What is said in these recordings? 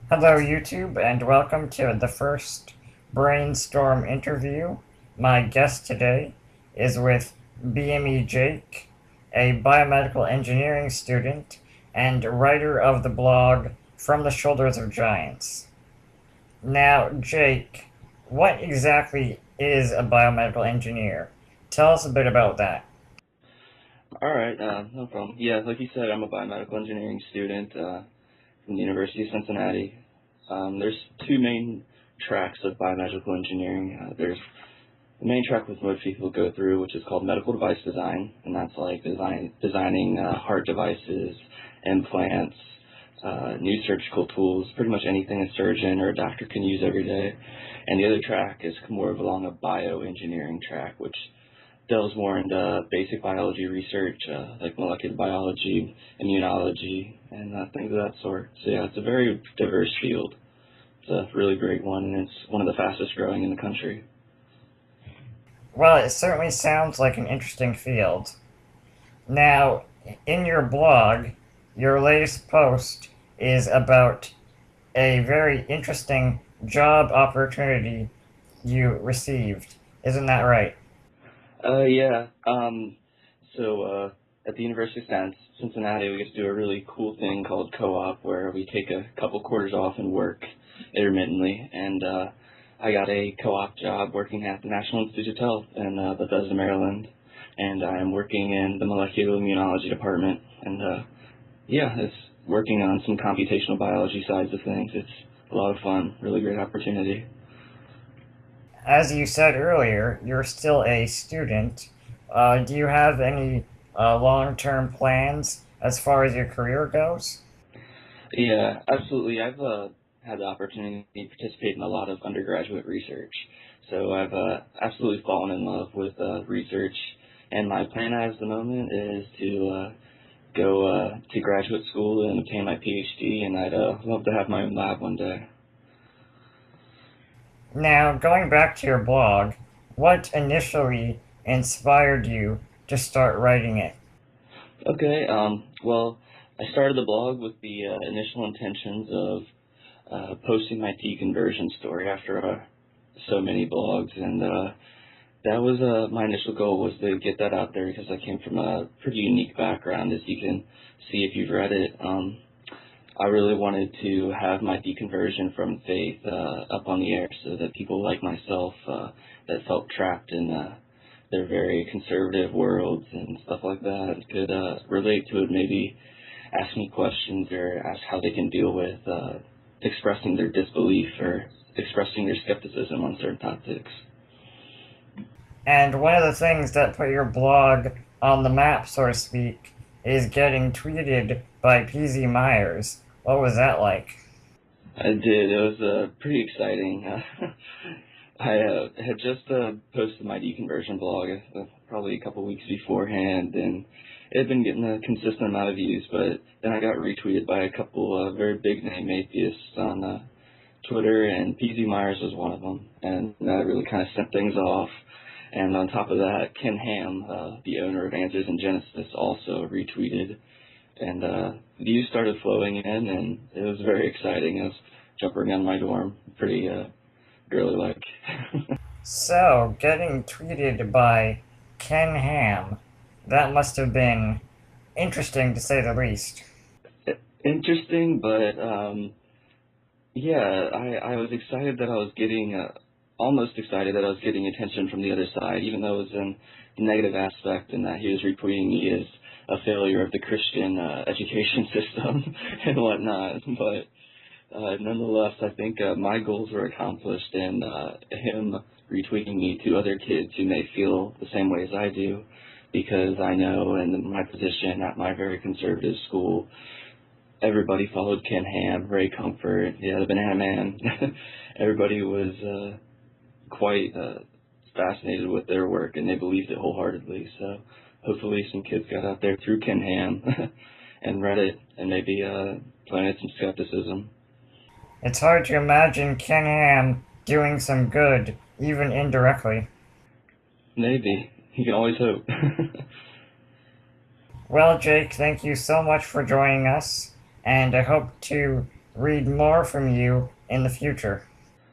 Hello, YouTube, and welcome to the first Brainstorm interview. My guest today is with BMEJake, a biomedical engineering student and writer of the blog From the Shoulders of Giants. Now, Jake, what exactly is a biomedical engineer? Tell us a bit about that. All right, no problem. Yeah, like you said, I'm a biomedical engineering student from the University of Cincinnati. There's two main tracks of biomedical engineering. There's the main track which most people go through, which is called medical device design, and that's like designing heart devices, implants, new surgical tools, pretty much anything a surgeon or a doctor can use every day. And the other track is more of along a bioengineering track, which delves more into basic biology research, like molecular biology, immunology, and things of that sort. So yeah, it's a very diverse field. It's a really great one, and it's one of the fastest growing in the country. Well, it certainly sounds like an interesting field. Now, in your blog, your latest post is about a very interesting job opportunity you received. Isn't that right? Yeah. At the University of Cincinnati, we get to do a really cool thing called co-op, where we take a couple quarters off and work intermittently. And I got a co-op job working at the National Institute of Health in Bethesda, Maryland, and I'm working in the molecular immunology department. And yeah, it's working on some computational biology sides of things. It's a lot of fun, really great opportunity. As you said earlier, you're still a student. Do you have any long term plans as far as your career goes? Yeah, absolutely. I've had the opportunity to participate in a lot of undergraduate research. So I've absolutely fallen in love with research, and my plan at the moment is to go to graduate school and obtain my PhD, and I'd love to have my own lab one day. Now, going back to your blog, what initially inspired you to start writing it? Okay, well, I started the blog with the initial intentions of posting my deconversion story after so many blogs, and that was my initial goal, was to get that out there because I came from a pretty unique background, as you can see if you've read it. I really wanted to have my deconversion from faith up on the air so that people like myself that felt trapped in their very conservative worlds and stuff like that could relate to it, maybe ask me questions or ask how they can deal with expressing their disbelief or expressing their skepticism on certain topics. And one of the things that put your blog on the map, so to speak, is getting tweeted by PZ Myers. What was that like? I did. It was pretty exciting. I had just posted my deconversion blog probably a couple weeks beforehand, and it had been getting a consistent amount of views, but then I got retweeted by a couple very big name atheists on Twitter, and PZ Myers was one of them, and that really kind of sent things off. And on top of that, Ken Ham, the owner of Answers in Genesis, also retweeted, and views started flowing in, and it was very exciting. I was jumping around my dorm, pretty girly-like. So, getting tweeted by Ken Ham, that must have been interesting to say the least. Interesting, but yeah, I was excited that I was getting, almost excited that I was getting attention from the other side, even though it was in the negative aspect and that he was retweeting me as a failure of the Christian education system and whatnot. But nonetheless, I think my goals were accomplished, and him retweeting me to other kids who may feel the same way as I do, because I know in my position at my very conservative school, everybody followed Ken Ham, Ray Comfort, yeah, the Banana Man. Everybody was quite fascinated with their work, and they believed it wholeheartedly. So hopefully some kids got out there through Ken Ham and read it, and maybe planted some skepticism. It's hard to imagine Ken Ham doing some good, even indirectly. Maybe. You can always hope. Well, Jake, thank you so much for joining us, and I hope to read more from you in the future.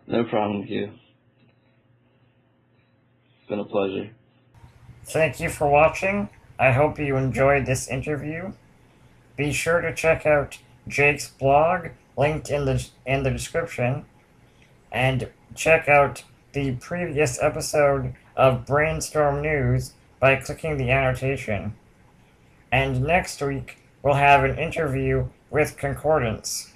No problem with you. It's been a pleasure. Thank you for watching. I hope you enjoyed this interview. Be sure to check out Jake's blog, linked in the description, and check out the previous episode of Brainstorm News by clicking the annotation. And next week, we'll have an interview with Concordance.